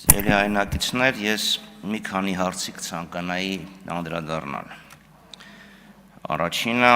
Էլիայնակիցներ, ես մի քանի հարցի կցանկանայի անդրադառնալ։ Առաջինը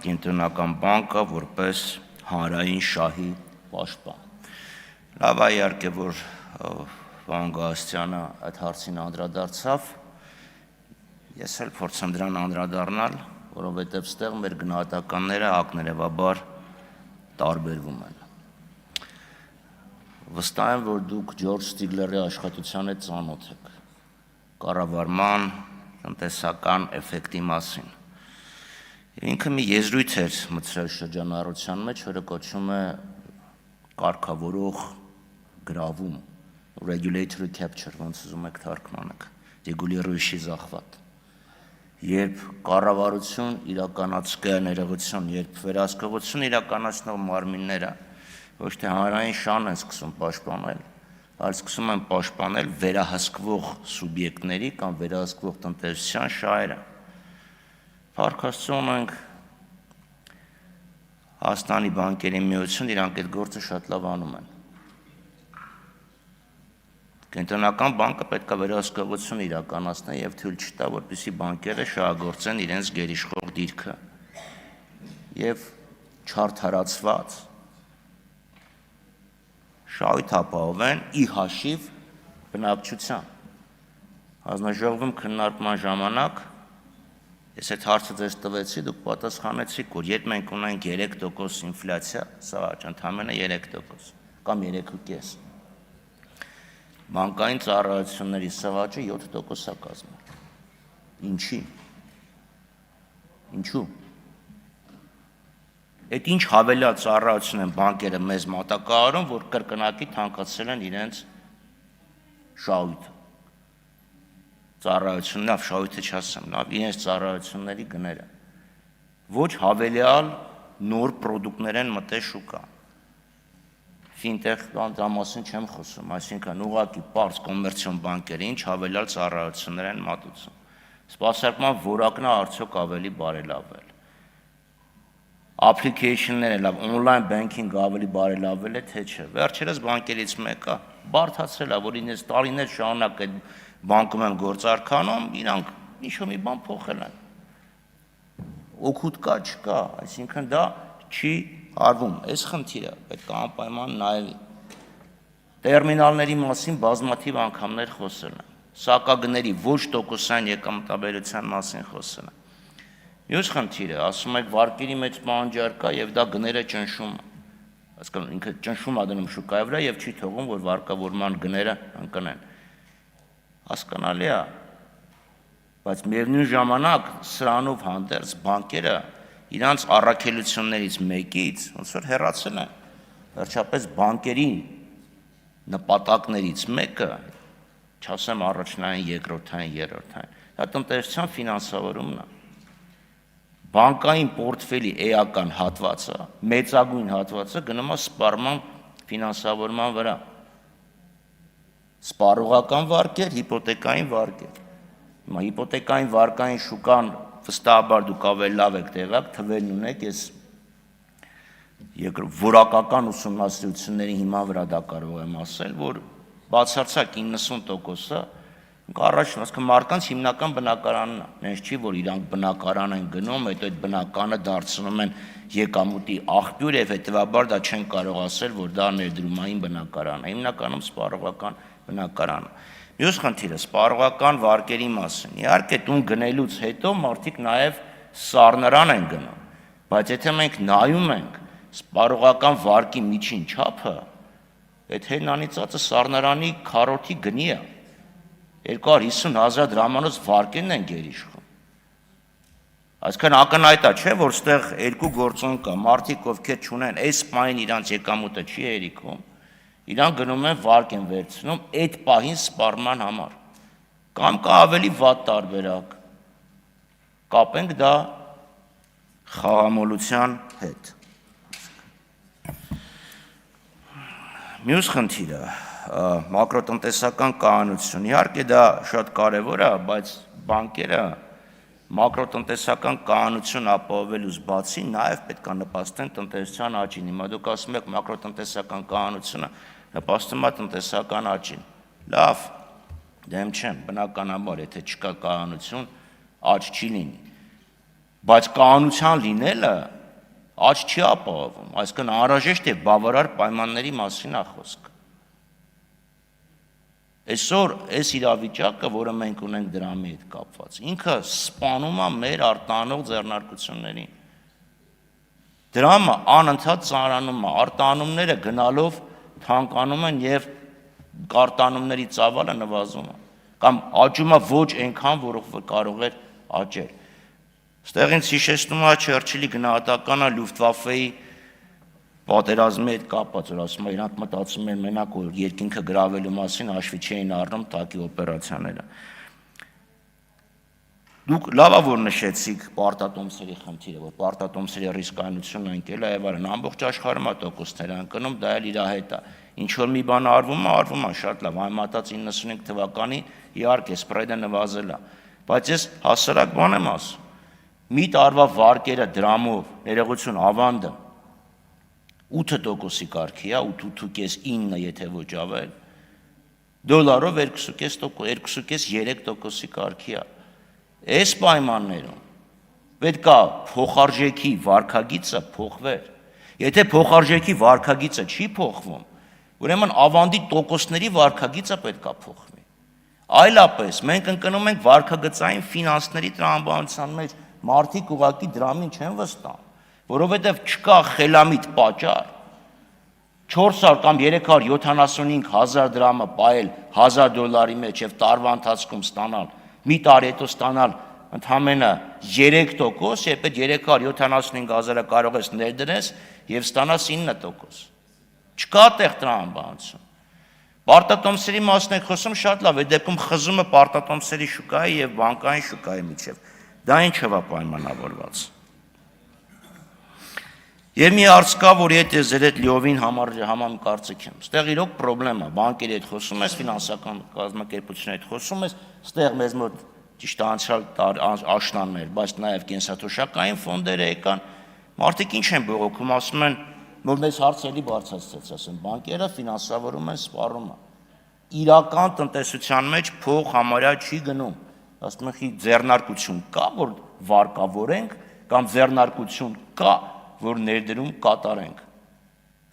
Կենտրոնական բանկը որպես հանրային շահի պաշտպան։ Լավ է իհարկե, որ պարոն Գալստյանը այդ հարցին անդրադարձավ։ Ես էլ փորձեմ դրան անդրադառնալ, որովհետև ստեղ մեր գնահատականները ակներևաբար տարբերվում են։ Վստահ եմ, որ դուք Ջորջ Ստիգլերի աշխատության հետ ծանոթ եք կառավարման տնտեսական էֆեկտի մասին։ Ինքը մի եզրույթ էր մտցրել շրջանառության մեջ, որը կոչվում է կարգավորող գրավում, regulatory capture, ոնց ուզում եք թարգմանեք, ռեգուլირующий захват։ Երբ կառավարություն իրականացնող երբ վերահսկողություն իրականացնող մարմինները ոչ թե հանրային շահն են սկսում պաշտպանել, այլ սկսում են պաշտպանել վերահսկվող սուբյեկտների կամ վերահսկվող տնտեսության շահերը։ Փառք Աստծո, ունենք Հայաստանի բանկերի միություն, իրանք այդ գործը շատ լավ անում են։ Կենտրոնական բանկը պետք է վերահսկողություն իրականացնի եւ թույլ չտա, որպեսզի բանկերը շահագործեն իրենց գերիշխող դիրքը եւ չարդարացված շահույթ ապահովեն ի հաշիվ բնակչության։ Հանձնաժողովում քննարկման ժամանակ ես այդ հարցը ձեզ տվեցի, դուք պատասխանեցիք, որ երբ մենք ունենք 3% ինֆլյացիա, սա ընդամենը 3% կամ 3.5, բանկային ծառայությունների սղաճը 7% է կազմում։ Ինչու։ Այդ ինչ հավելյալ ծառայություն են բանկերը մեզ մատակարարում, որ կրկնակի թանկացրել են իրենց շահույթը։ Ծառայություն, լավ, շահույթը չասեմ, լավ, իրենց ծառայությունների գները։ Ոչ հավելյալ նոր պրոդուկտներ են մտել շուկա։ Ֆինտեխ դրամասին չեմ խոսում, այսինքն ուղղակի պարզ կոմերցիոն բանկերը ինչ հավելյալ ծառայություններ են մատուցում։ Սպասարկման որակն է արդյոք ավելի բարելավել։ Application-ները լավ, on-line banking ավելի բարելավել է, թե չէ։ Վերջերս բանկերից մեկը բարդացրել է, որ ինձ տարիներ շարունակ այդ բանկում են գործարքանում, իրանք ինչ-որ մի բան փոխել են։ Օգուտ կա, չկա, այսինքն դա չի արվում, այս խնդիրը պետք է անպայման նայվի։ Տերմինալների մասին բազմաթիվ անգամներ խոսել են, սակագների ոչ տոկոսային եկամտաբերության մասին խոսել են։ Մյուս խնդիրը, ասում եք վարկերի մեծ պահանջարկ կա եւ դա գները ճնշում է։ Հասկանում, ինքը ճնշում է դնում շուկայի վրա եւ չի թողում, որ վարկավորման գները ընկնեն։ Հասկանալի է, բայց միևնույն ժամանակ սրանով հանդերձ բանկերը իրանց առաքելություններից մեկից ոնց որ հեռացել են։ Վերջապես բանկերի նպատակներից մեկը, չասեմ առաջնային, երկրորդային, երրորդային, դա տնտեսության ֆինանսավորումն է։ Բանկային պորտֆելի էական հատվածը, մեծագույն հատվածը գնում է սպառման ֆինանսավորման վրա։ Սպառողական վարկեր, հիպոթեկային վարկեր։ Հիմա հիպոթեկային վարկային շուկան վստահաբար դուք ավելի լավ եք տեղյակ, թվերն ունեք, ես որակական ուսումնասիրությունների հիման վրա դա կարող եմ ասել, որ բացարձակ 90%-ը առաջին, ասկա մարդկանց հիմնական բնակարանն է, նենց չի, որ իրանք բնակարան են գնում, հետո այդ բնականը դարձնում են եկամուտի աղբյուր եւ հետեւաբար դա չեն կարող ասել, որ դա ներդրումային բնակարան է, հիմնականում սպառողական բնակարանը։ Մյուս խնդիրը սպառողական վարկերի մասին։ Իհարկե տուն գնելուց հետո մարդիկ նաև սառնարան են գնում, բայց եթե մենք նայում ենք սպառողական վարկի միջին չափը, այդ հենանիծածը սառնարանի քառորդի գնի է։ 250,000 դրամանոց վարկերն են գերիշխում։ Այսքան ակնհայտ է, չէ, որ ստեղ երկու գործոն կա, մարդիկ ովքեր չունեն, այս պահին իրանց եկամուտը չի հերիքում, իրանք գնում են վարկ են վերցնում այդ պահին սպառման համար։ Կամ կա ավելի վատ տարբերակ, կապենք դա խաղամոլության հետ։ Մյուս խնդիրը մակրոտնտեսական կայունություն, իհարկե դա շատ կարևոր է, բայց բանկերը մակրոտնտեսական կայունություն ապահովելուց բացի նաև պետք է նպաստեն տնտեսության աճին։ Հիմա դուք ասում եք մակրոտնտեսական կայունությունը նպաստում է տնտեսական աճին։ Լավ, դեմ չեմ, բնականաբար, եթե չկա կայունություն, աճ չի լինի, բայց կայունության լինելը աճ չի ապահովում, այսինքն անհրաժեշտ է բավարար պայմանների մասին է խոսքը։ Այսօր այս իրավիճակը, որը մենք ունենք դրամի հետ կապված, ինքը սպանում է մեր արտանող ձեռնարկություններին։ Դրամը անընդհատ ծանրանում է, արտանումները գնալով թանկանում են եւ արտանումների ծավալը նվազում է, կամ աճում է ոչ այնքան, որով կարող էր աճել։ Ստեղ ինձ հիշեցնում է Չերչիլի գնահատականը Լյուֆտվաֆեի պատերազմի հետ կապված, որ ասում է, իրանք մտածում են մենակ որ երկինքը գրավելու մասին հաշվի չէին առնում ՏԱԿ-ի օպերացիաները։ Դուք լավ է որ նշեցիք պարտատոմսերի խնդիրը, որ պարտատոմսերի ռիսկայնությունը ընկել է եւ այլն, ամբողջ աշխարհում է տոկոսներ ընկնում, դա էլ իր հետ է։ Ինչ որ մի բան արվում է շատ լավ, համեմատած 95 թվականի իհարկե սպրեդը նվազել է, բայց ես հասարակ բան եմ ասում։ Մի տարվա վարկերը դրամով, ներողություն, ավանդը 8%-ի կարգի է, 8.5-9, եթե ոչ ավել, դոլարով 2.5-3%-ի կարգի է։ Այս պայմաններում պետք է փոխարժեքի վարկագիծը փոխվեր։ Եթե փոխարժեքի վարկագիծը չի փոխվում, ուրեմն ավանդի տոկոսների վարկագիծը պետք է փոխվի։ Այլապես մենք ընկնում ենք վարկագծային ֆինանսների տրամաբանության մեջ, մարդիկ ուղղակի դրամին չեն վստահում, որովհետև չկա խելամիտ պատճառ 400 կամ 375,000 դրամը պայել $1000 մեջ եւ տարվա ընթացքում ստանալ, մի տարի հետո ստանալ ընդամենը 3%, երբ այդ 375,000-ը կարող ես ներդրես եւ ստանաս 9%։ Չկա տեղ տրամաբանություն։ Պարտատոմսերի մասն եք խոսում շատ լավ, այդ դեպքում խզումը պարտատոմսերի շուկայի եւ բանկային շուկայի միջեւ։ Դա ինչով է պայմանավորված։ Եվ մի հարց կա, որ եթե ձեր հետ լիովին համակարծիք եմ, ստեղ իրոք պրոբլեմ է, բանկերի հետ խոսում ես, ֆինանսական կազմակերպությունների հետ խոսում ես, ստեղ մեզ մոտ ճիշտ անցյալ աշնաններ, բայց նաև կենսաթոշակային ֆոնդերը եկան, մարդիկ ինչ են բողոքում, ասում են, որ մեզ հարցերի բարձրացրեց, ասեն, բանկերը ֆինանսավորում են սպառումը։ Իրական տնտեսության մեջ փող համարյա չի գնում, ասում են, ձեռնարկություն կա, որ վարկավորենք, կամ ձեռնարկություն կա, որ ներդրում կատարենք։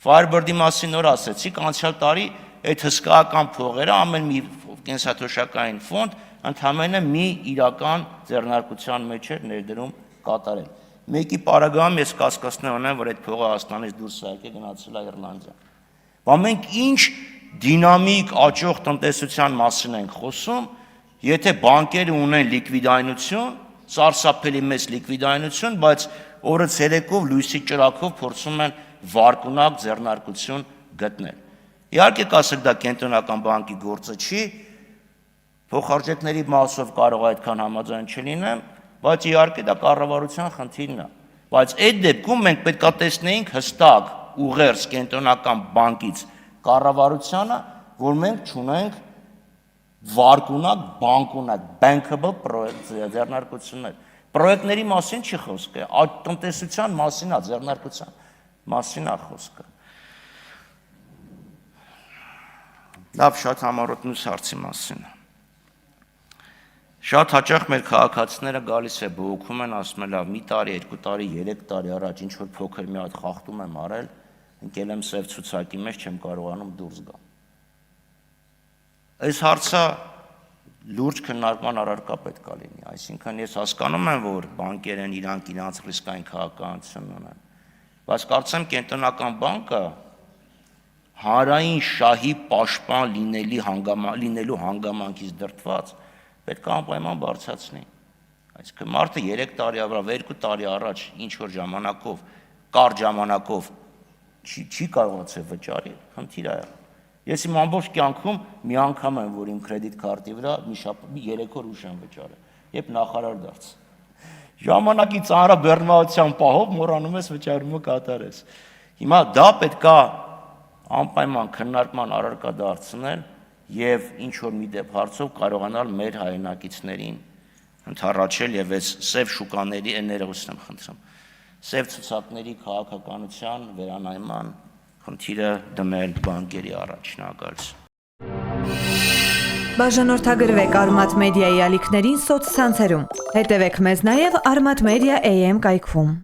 Firebird-ի մասին նոր ասեցիք, անցյալ տարի այդ հսկայական փողերը ամեն մի կենսաթոշակային ֆոնդ ընդամենը մի իրական ձեռնարկության մեջ էր ներդրում կատարել։ Մեկի պարագայում ես կասկածներ ունեմ, որ այդ փողը Հայաստանից դուրս եկել գնացել է Իռլանդիա։ Բայց մենք ինչ դինամիկ աճող տնտեսության մասին ենք խոսում, եթե բանկերը ունեն լիկվիդայնություն, սարսափելի մեծ լիկվիդայնություն, բայց օրը ցերեկով լույսի ճրակով փորձում են վարկունակ ձեռնարկություն գտնել։ Իհարկե կասեք դա կենտրոնական բանկի գործը չի, փոխարժեքների մասով կարող է այդքան համաձայն չլինեմ, բայց իհարկե դա կառավարության խնդիրն է։ Բայց այդ դեպքում մենք պետք է տեսնեինք հստակ ուղերձ կենտրոնական բանկից կառավարությանը, որ մենք չունենք վարկունակ, բանկունակ, bankable ձեռնարկություններ։ Պրոյեկտների մասին չի խոսքը, տնտեսության մասին է, ձեռնարկության մասին է խոսքը։ Լավ, շատ համառոտ մյուս հարցի մասին։ Շատ հաճախ մեր քաղաքացիները գալիս է բողոքում են, ասում են, լավ, մի տարի, 2 տարի, 3 տարի առաջ ինչ որ փոքր մի հատ խախտում եմ արել, ընկել եմ սև ցուցակի մեջ, չեմ կարողանում դուրս գալ։ Այս հարցը լուրջ քննարկման առարկա պետք է լինի, այսինքն ես հասկանում եմ, որ բանկերն իրանք իրանց ռիսկային քաղաքականություն ունեն, բայց կարծեմ կենտրոնական բանկը հանրային շահի պաշտպան լինելու հանգամանքից դրդված պետք է անպայման բարձրացնի։ Այսինքն մարդը 3 տարի ավրա, 2 տարի առաջ ինչ որ ժամանակով, կարճ ժամանակով չի կարողացել վճարել, խնդիր է։ Ես իմ ամբողջ կյանքում մի անգամ եմ, որ իմ կրեդիտ քարտի վրա մի 3 օր ուշ եմ վճարել, երբ նախարար դարձա։ Ժամանակի ծանրաբեռնվածության պահով մոռանում ես վճարումը կատարես։ Հիմա դա պետք է անպայման քննարկման առարկա դարձնել եւ ինչ որ մի դեպ հարցով կարողանալ մեր հայրենակիցներին ընդառաջել եւ այս սև շուկաների ներողություն եմ խնդրում, սև ցուցակների քաղաքականության վերանայման խնդիրը դնել բանկերի առաջ, շնորհակալություն։ Բաժանորդագրվեք Արմատ մեդիայի ալիքներին սոցցանցերում։ Հետևեք մեզ նաև Արմատ մեդիա AM կայքում։